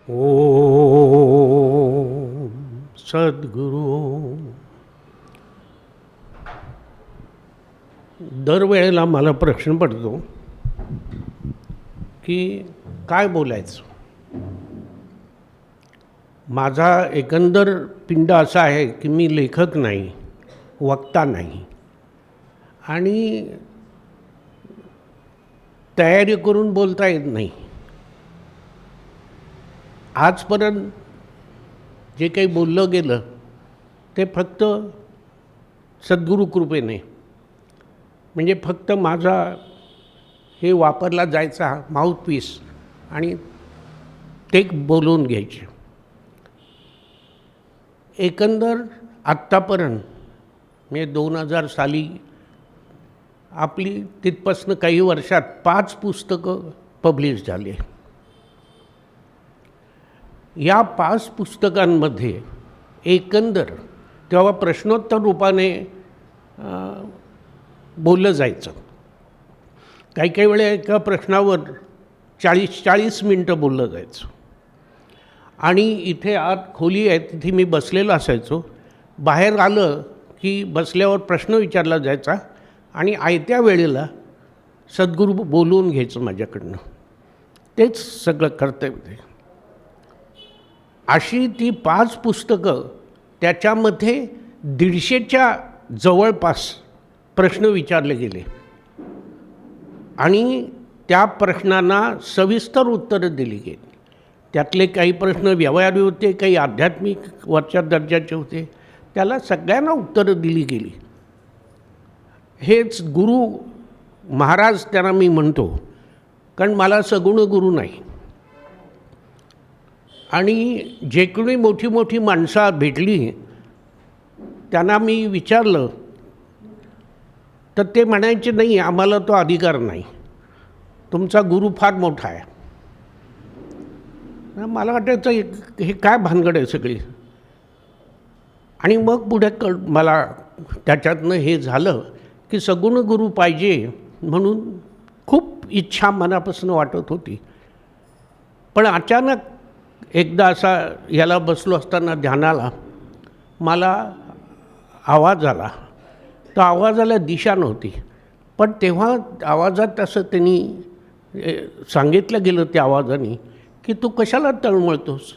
ओम सद्गुरु. दरवेळेला मला प्रश्न पडतो की काय बोलायचं. माझा एकंदर पिंड असा आहे की मी लेखक नाही, वक्ता नाही आणि तयारी करून बोलता येत नाही. आजपर्यंत जे काही बोललं गेलं ते फक्त सद्गुरू कृपेने, म्हणजे फक्त माझा हे वापरला जायचा माउथपीस आणि ते बोलून घ्यायचे. एकंदर आत्तापर्यंत म्हणजे 2000 साली आपली तिथपासून काही वर्षात 5 पुस्तकं पब्लिश झाली. या 5 पुस्तकांमध्ये एकंदर तेव्हा प्रश्नोत्तर रूपाने बोललं जायचं. काही काही वेळा एका प्रश्नावर 40 मिनटं बोललं जायचं. आणि इथे आत खोली आहे तिथे मी बसलेलो असायचो. बाहेर आलं की बसल्यावर प्रश्न विचारला जायचा आणि आयत्या वेळेला सद्गुरू बोलवून घ्यायचं माझ्याकडनं. तेच सगळं कर्तव्य. अशी ती 5 पुस्तकं, त्याच्यामध्ये 150च्या जवळपास प्रश्न विचारले गेले आणि त्या प्रश्नांना सविस्तर उत्तरं दिली गेली. त्यातले काही प्रश्न व्यवहारी होते, काही आध्यात्मिक वरच्या दर्जाचे होते. त्याला सगळ्यांना उत्तरं दिली गेली. हेच गुरु महाराज त्यांना मी म्हणतो, कारण मला सगुण गुरु नाही. आणि जे कोणी मोठी मोठी माणसं भेटली त्यांना मी विचारलं तर ते म्हणायचे, नाही आम्हाला तो अधिकार नाही, तुमचा गुरु फार मोठा आहे. मला वाटायचं हे काय भानगड आहे सगळी. आणि मग पुढे मला त्याच्यातनं हे झालं की सगुण गुरु पाहिजे म्हणून खूप इच्छा मनापासून वाटत होती. पण अचानक एकदा असा याला बसलो असताना ध्यानाला मला आवाज आला. तर आवाजाला दिशा नव्हती, पण तेव्हा आवाजात असं त्यांनी सांगितलं गेलं त्या आवाजाने की तू कशाला तळमळतोस,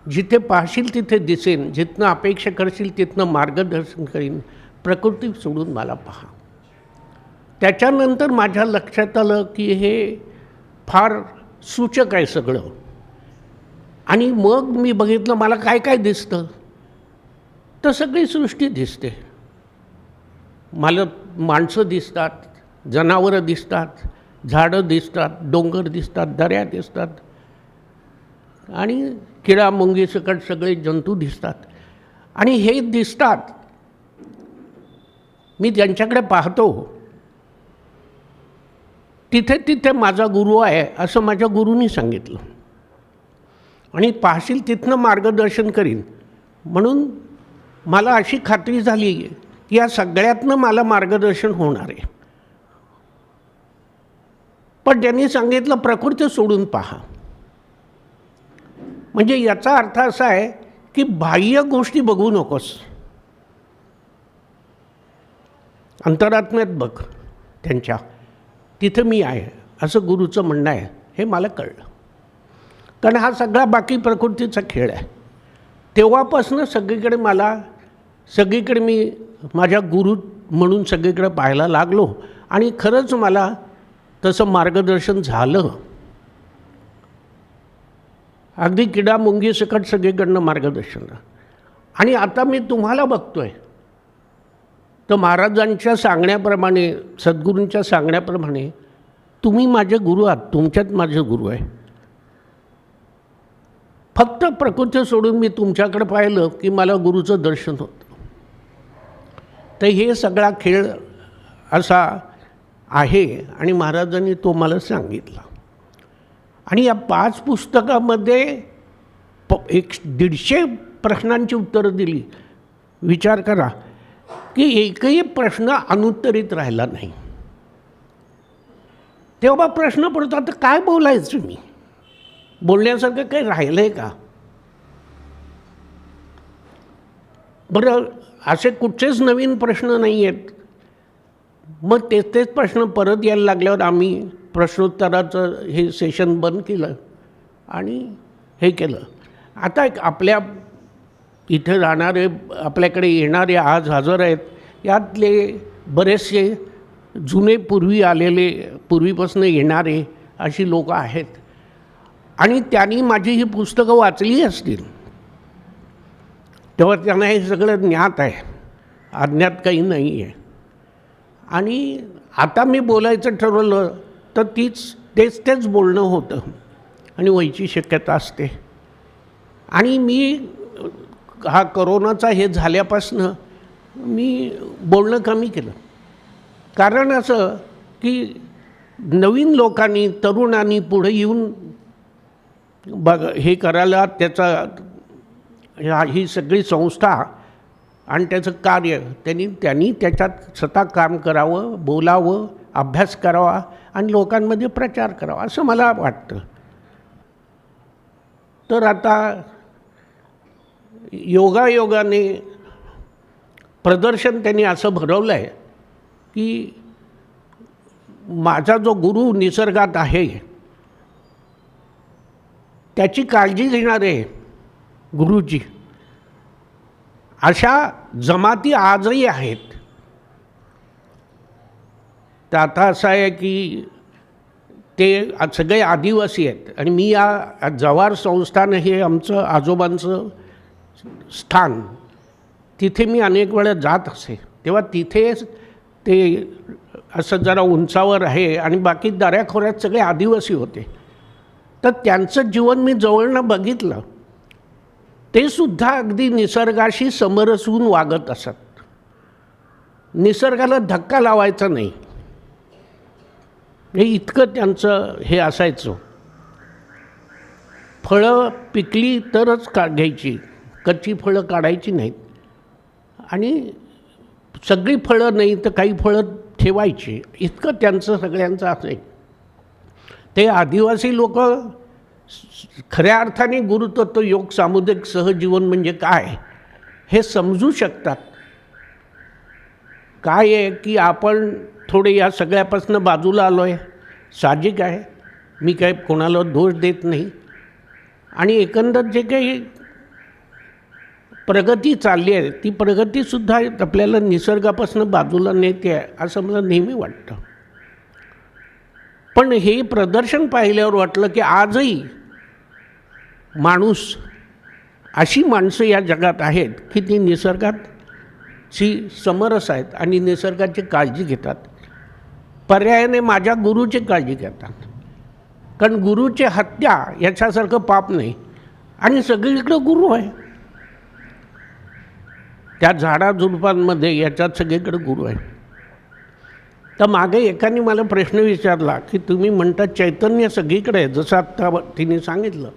जिथे पाहशील तिथे दिसेन, जिथनं अपेक्षा करशील तिथनं मार्गदर्शन करीन, प्रकृती सोडून मला पहा. त्याच्यानंतर माझ्या लक्षात आलं की हे फार सूचक आहे सगळं. आणि मग मी बघितलं मला काय काय दिसतं, तर सगळी सृष्टी दिसते. मला माणसं दिसतात, जनावरं दिसतात, झाडं दिसतात, डोंगर दिसतात, दऱ्या दिसतात आणि किडा मुंगी सकट सगळे जंतू दिसतात. आणि हे दिसतात, मी त्यांच्याकडे पाहतो, तिथे तिथे माझा गुरु आहे असं माझ्या गुरूंनी सांगितलं. आणि पाहशील तिथनं मार्गदर्शन करीन म्हणून मला अशी खात्री झाली की या सगळ्यातनं मला मार्गदर्शन होणार आहे. पण त्यांनी सांगितलं प्रकृती सोडून पहा. म्हणजे याचा अर्थ असा आहे की बाह्य गोष्टी बघू नकोस, अंतरात्म्यात बघ त्यांच्या, तिथं मी आहे असं गुरुचं म्हणणं आहे. हे मला कळलं, कारण हा सगळा बाकी प्रकृतीचा खेळ आहे. तेव्हापासून सगळीकडे मी माझ्या गुरु म्हणून सगळीकडे पाहायला लागलो आणि खरंच मला तसं मार्गदर्शन झालं. अगदी किडा मुंगी सकट सगळीकडनं मार्गदर्शन. आणि आता मी तुम्हाला बघतोय तर महाराजांच्या सांगण्याप्रमाणे, सद्गुरूंच्या सांगण्याप्रमाणे तुम्ही माझे गुरु आहात, तुमच्यात माझे गुरु आहे. फक्त प्रकृती सोडून मी तुमच्याकडे पाहिलं की मला गुरुचं दर्शन होतं. तर हे सगळा खेळ असा आहे आणि महाराजांनी तो मला सांगितला. आणि या 5 पुस्तकामध्ये 150 प्रश्नांची उत्तरं दिली. विचार करा की एकही प्रश्न अनुत्तरित राहिला नाही. तेव्हा प्रश्न पडतो आता काय बोलायचं मी. बोलण्यासारखं काही राहिलं आहे का? बरं, असे कुठचेच नवीन प्रश्न नाही आहेत. मग तेच प्रश्न परत यायला लागल्यावर आम्ही प्रश्नोत्तराचं हे सेशन बंद केलं आणि हे केलं. आता आपल्या इथे राहणारे, आपल्याकडे येणारे, आज हजर आहेत, यातले बरेचसे जुने पूर्वी आलेले, पूर्वीपासून येणारे अशी लोक आहेत आणि त्यांनी माझी ही पुस्तकं वाचली असतील तेव्हा त्यांना हे सगळं ज्ञात आहे, अज्ञात काही नाही आहे. आणि आता मी बोलायचं ठरवलं तर तेच बोलणं होतं आणि व्हायची शक्यता असते. आणि मी हा कोरोनाचा हे झाल्यापासनं मी बोलणं कमी केलं. कारण असं की नवीन लोकांनी, तरुणांनी पुढे येऊन हे करायला, ही सगळी संस्था आणि त्याचं कार्य त्यांनी त्याच्यात स्वतः काम करावं, बोलावं, अभ्यास करावा आणि लोकांमध्ये प्रचार करावा असं मला वाटतं. तर आता योगायोगाने प्रदर्शन त्यांनी असं भरवलं आहे की माझा जो गुरु निसर्गात आहे त्याची काळजी घेणारे गुरुजी अशा जमाती आजही आहेत. तर आता असं आहे की ते सगळे आदिवासी आहेत आणि मी या जव्हार संस्थान हे आमचं आजोबांचं स्थान, तिथे मी अनेक वेळा जात असे. तेव्हा तिथे ते असं जरा उंचावर आहे आणि बाकी दऱ्याखोऱ्यात सगळे आदिवासी होते. तर त्यांचं जीवन मी जवळनं बघितलं. ते सुद्धा अगदी निसर्गाशी समरसून वागत असत. निसर्गाला धक्का लावायचा नाही, हे इतकं त्यांचं हे असायचं. फळं पिकली तरच घ्यायची, कच्ची फळं काढायची नाहीत. आणि सगळी फळं नाही तर काही फळं ठेवायची, इतकं त्यांचं सगळ्यांचं असायचं. ते आदिवासी लोक खऱ्या अर्थाने गुरुतत्व योग सामुदायिक सहजीवन म्हणजे काय हे समजू शकतात. काय आहे की आपण थोडे या सगळ्यापासून बाजूला आलो आहे, साहजिक आहे, मी काय कोणाला दोष देत नाही. आणि एकंदर जे काही प्रगती चालली आहे ती प्रगतीसुद्धा आपल्याला निसर्गापासून बाजूला नेते आहे असं मला नेहमी वाटतं. पण हे प्रदर्शन पाहिल्यावर वाटलं की आजही माणूस, अशी माणसं या जगात आहेत की ती निसर्गाची समरस आहेत आणि निसर्गाची काळजी घेतात. पर्यायाने माझ्या गुरुची काळजी घेतात. कारण गुरुची हत्या याच्यासारखं पाप नाही आणि सगळीकडं गुरु आहे. त्या झाडाझुडपांमध्ये याच्यात सगळीकडे गुरु आहे. तर मागे एकाने मला प्रश्न विचारला की तुम्ही म्हणता चैतन्य सगळीकडे आहे, जसं आत्ता तिने सांगितलं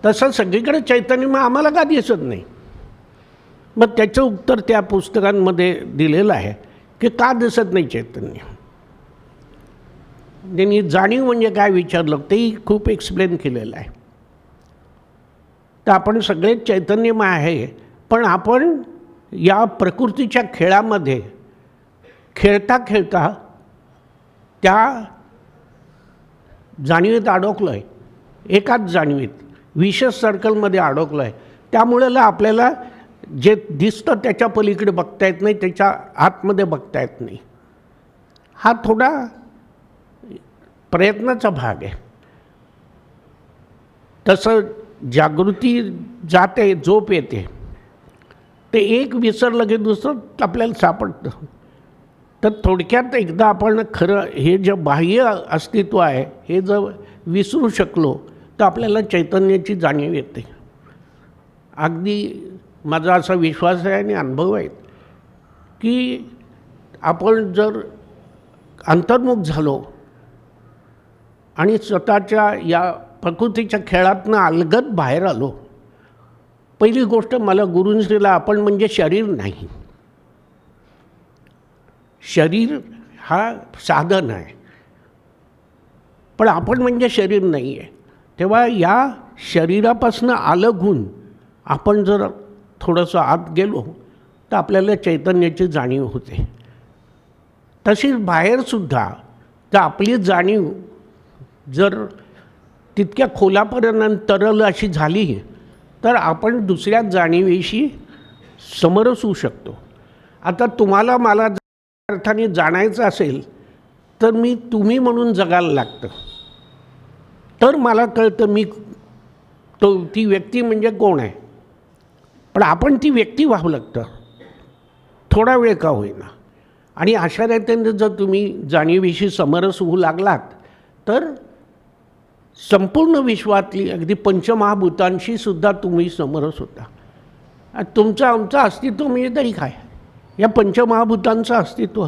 तसं सगळीकडे चैतन्य मग आम्हाला का दिसत नाही? मग त्याचं उत्तर त्या पुस्तकांमध्ये दिलेलं आहे की का दिसत नाही चैतन्य. त्यांनी जाणीव म्हणजे काय विचारलं तेही खूप एक्सप्लेन केलेलं आहे. तर आपण सगळे चैतन्यमय आहे, पण आपण या प्रकृतीच्या खेळामध्ये खेळता खेळता त्या जाणीवेत अडकलो आहे, एकाच जाणीवेत विशेष सर्कलमध्ये अडकलो आहे. त्यामुळे आपल्याला जे दिसतं त्याच्या पलीकडे बघता येत नाही, त्याच्या आतमध्ये बघता येत नाही. हा थोडा प्रयत्नाचा भाग आहे. तसं जागृती जाते, झोप येते, ते एक विसरलं की दुसरं आपल्याला सापडतं. तर थोडक्यात एकदा आपण खरं हे जे बाह्य अस्तित्व आहे हे जर विसरू शकलो तर आपल्याला चैतन्याची जाणीव येते. अगदी माझा असा विश्वास आहे आणि अनुभव आहे की आपण जर अंतर्मुख झालो आणि स्वतःच्या या प्रकृतीच्या खेळातनं अलगद बाहेर आलो. पहिली गोष्ट मला गुरुंश्रीला आपण म्हणजे शरीर नाही, शरीर हा साधन आहे, पण आपण म्हणजे शरीर नाही आहे. तेव्हा या शरीरापासून अलग होऊन आपण जर थोडंसं आत गेलो तर आपल्याला चैतन्याची जाणीव होते. तशीच बाहेरसुद्धा जर आपली जाणीव जर तितक्या खोलापर्यंत तरल अशी झाली तर आपण दुसऱ्या जाणीवेशी समरस होऊ शकतो. आता तुम्हाला मला अर्थाने जाणायचं असेल तर मी तुम्ही म्हणून जगायला लागतं, तर मला कळतं मी ती व्यक्ती म्हणजे कोण आहे. पण आपण ती व्यक्ती व्हावं लागतं, थोडा वेळ का होईना. आणि अशा रीतीने जर तुम्ही जाणीवेशी समरस होऊ लागलात तर संपूर्ण विश्वातली अगदी पंचमहाभूतांशी सुद्धा तुम्ही समरस होता. तुमचं आमचं अस्तित्व म्हणजे तरी काय, या पंचमहाभूतांचं अस्तित्व,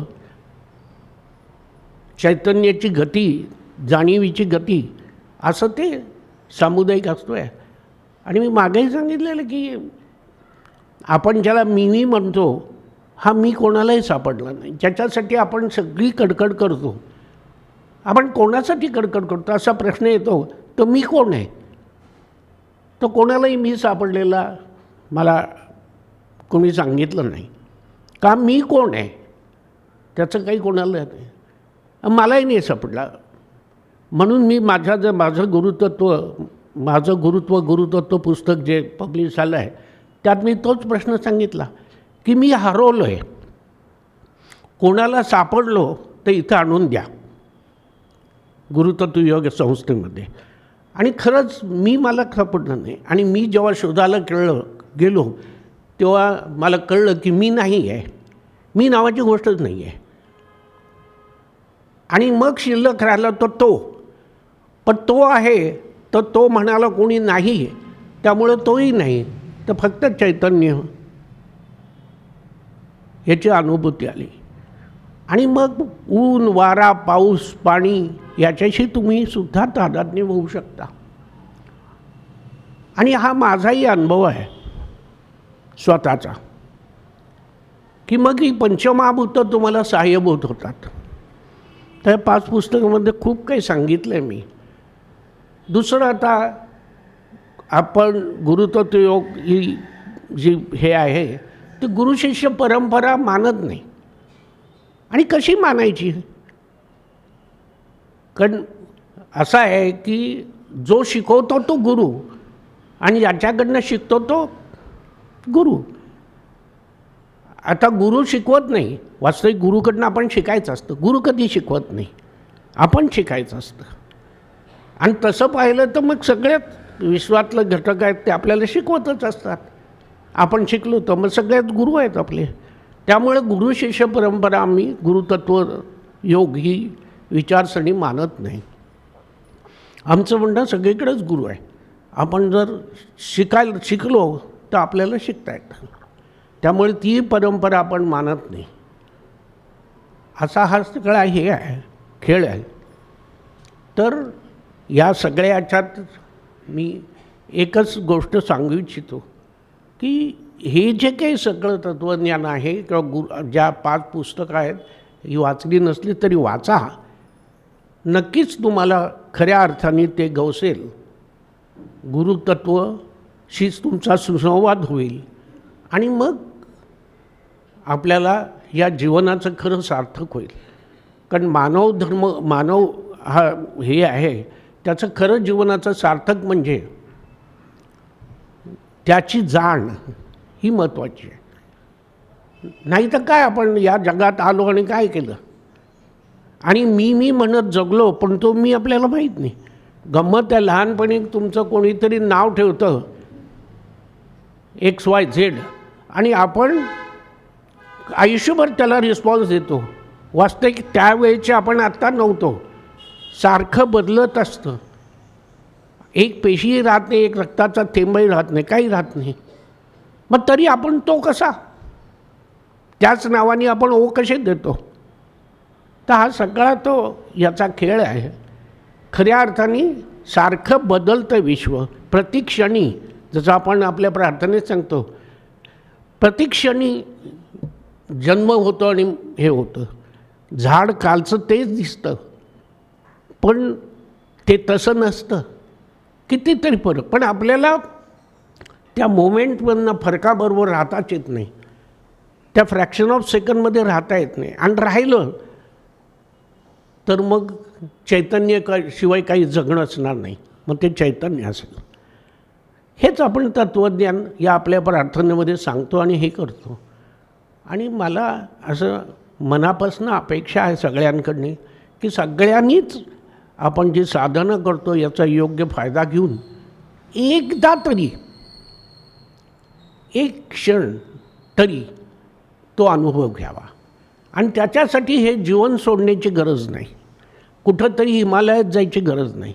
चैतन्याची गती, जाणीवीची गती, असं ते सामुदायिक असतो आहे. आणि मी मागेही सांगितलेलं की आपण ज्याला मी म्हणतो हा मी कोणालाही सापडला नाही. ज्याच्यासाठी आपण सगळी कडकड करतो, आपण कोणासाठी कडकड करतो असा प्रश्न येतो, तो मी कोण आहे. तो कोणालाही मी सापडलेला मला कोणी सांगितलं नाही. का मी कोण आहे त्याचं काही कोणाला नाही, मलाही नाही सापडला. म्हणून मी माझं गुरुत्व पुस्तक जे पब्लिश झालं आहे त्यात मी तोच प्रश्न सांगितला की मी हरवलो आहे, कोणाला सापडलो तर इथं आणून द्या गुरुतत्व योग संस्थेमध्ये. आणि खरंच मला सापडलं नाही. आणि मी जेव्हा शोधायला गेलो तेव्हा मला कळलं की मी नाही आहे, मी नावाची गोष्टच नाही आहे. आणि मग शिल्लक राहिला तो, पण तो आहे तर तो म्हणाला कोणी नाही, त्यामुळं तोही नाही, तर फक्त चैतन्य याची अनुभूती आली. आणि मग ऊन, वारा, पाऊस, पाणी याच्याशी तुम्ही सुद्धा तादात्म्य होऊ शकता. आणि हा माझाही अनुभव आहे स्वतःचा, की मग ही पंचमहाभूतं तुम्हाला सहाय्यभूत होतात. त्या 5 पुस्तकामध्ये खूप काही सांगितलं आहे मी. दुसरं, आता आपण गुरुतत्व योग ही जी हे आहे ती गुरुशिष्य परंपरा मानत नाही. आणि कशी मानायची, कारण असं आहे की जो शिकवतो तो गुरु आणि ज्याच्याकडनं शिकतो तो गुरु. आता गुरु शिकवत नाही, वास्तविक गुरुकडनं आपण शिकायचं असतं. गुरु कधी शिकवत नाही, आपण शिकायचं असतं. आणि तसं पाहिलं तर मग सगळ्यात विश्वातलं घटक आहेत ते आपल्याला शिकवतच असतात. आपण शिकलो तर मग सगळ्यात गुरु आहेत आपले. त्यामुळे गुरु शिष्य परंपरा आम्ही गुरुतत्व योग ही विचारसरणी मानत नाही. आमचं म्हणणं सगळीकडेच गुरु आहे. आपण जर शिकलो तर आपल्याला शिकता येतं. त्यामुळे ती परंपरा आपण मानत नाही. असा हा सगळा हे आहे, खेळ आहे. तर या सगळ्या ह्याच्यात मी एकच गोष्ट सांगू इच्छितो की हे जे काही सगळं तत्त्वज्ञान आहे किंवा ज्या 5 पुस्तकं आहेत ही वाचली नसली तरी वाचा, नक्कीच तुम्हाला खऱ्या अर्थाने ते गवसेल. गुरुतत्वशीच तुमचा सुसंवाद होईल आणि मग आपल्याला या जीवनाचं खरं सार्थक होईल. कारण मानव हा हे आहे, त्याचं खरं जीवनाचं सार्थक म्हणजे त्याची जाण ही महत्त्वाची आहे. नाही तर काय, आपण या जगात आलो आणि काय केलं आणि मी म्हणत जगलो, पण तो मी आपल्याला माहीत नाही. गंमत आहे, लहानपणी तुमचं कोणीतरी नाव ठेवतं XYZ आणि आपण आयुष्यभर त्याला रिस्पॉन्स देतो. वास्तविक त्यावेळेचे आपण आत्ता नव्हतो. सारखं बदलत असतं. एक पेशीही राहत नाही, एक रक्ताचा थेंबही राहत नाही, काही राहत नाही. मग तरी आपण तो कसा, त्याच नावाने आपण कसे देतो. तर हा सगळा तो याचा खेळ आहे. खऱ्या अर्थाने सारखं बदलतं विश्व प्रतिक्षणी. जसं आपण आपल्या प्रार्थनेत सांगतो, प्रतिक्षणी जन्म होतो आणि हे होतं. झाड कालचं तेच दिसतं, पण ते तसं नसतं कितीतरी फरक, पण आपल्याला त्या मोमेंटमधनं फरकाबरोबर राहताच येत नाही, त्या फ्रॅक्शन ऑफ सेकंडमध्ये राहता येत नाही. आणि राहिलं तर मग चैतन्य शिवाय काही जगणं असणार नाही, मग ते चैतन्य असेल. हेच आपण तत्त्वज्ञान या आपल्या प्रार्थनेमध्ये सांगतो आणि हे करतो. आणि मला असं मनापासून अपेक्षा आहे सगळ्यांकडनं की सगळ्यांनीच आपण जी साधनं करतो याचा योग्य फायदा घेऊन एकदा तरी, एक क्षण तरी तो अनुभव घ्यावा. आणि त्याच्यासाठी हे जीवन सोडण्याची गरज नाही, कुठंतरी हिमालयात जायची गरज नाही,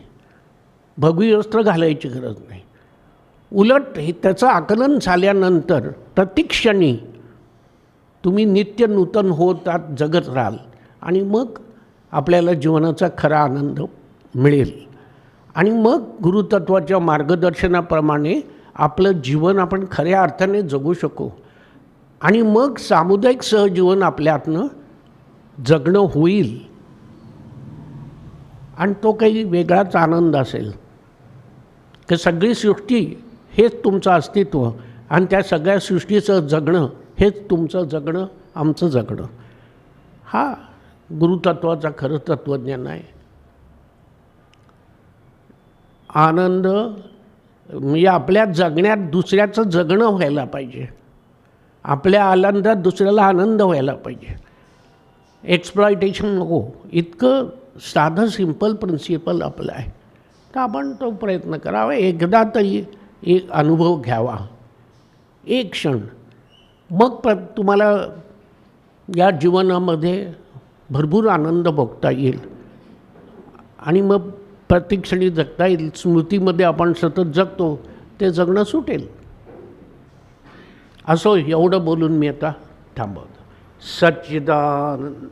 भगवी वस्त्र घालायची गरज नाही. उलट हे त्याचं आकलन झाल्यानंतर प्रतिक्षणी तुम्ही नित्य नूतन होतात जगत राहाल आणि मग आपल्याला जीवनाचा खरा आनंद मिळेल. आणि मग गुरुतत्वाच्या मार्गदर्शनाप्रमाणे आपलं जीवन आपण खऱ्या अर्थाने जगू शकू. आणि मग सामुदायिक सहजीवन आपल्यातनं जगणं होईल आणि तो काही वेगळाच आनंद असेल की सगळी सृष्टी हेच तुमचं अस्तित्व आणि त्या सगळ्या सृष्टीचं जगणं हेच तुमचं जगणं, आमचं जगणं. हा गुरुतत्वाचा खरं तत्त्वज्ञान आहे. आनंद म्हणजे आपल्या जगण्यात दुसऱ्याचं जगणं व्हायला पाहिजे, आपल्या आनंदात दुसऱ्याला आनंद व्हायला पाहिजे. एक्सप्लॉयटेशन नको, इतकं साधं सिंपल प्रिन्सिपल आपलं आहे. तर आपण तो प्रयत्न करावा, एकदा तरी एक अनुभव घ्यावा, एक क्षण. मग तुम्हाला या जीवनामध्ये भरपूर आनंद भोगता येईल आणि मग प्रत्यक्षणी जगता येईल. स्मृतीमध्ये आपण सतत जगतो ते जगणं सुटेल. असो, एवढं बोलून मी आता थांबवतो. सच्चिदानंद.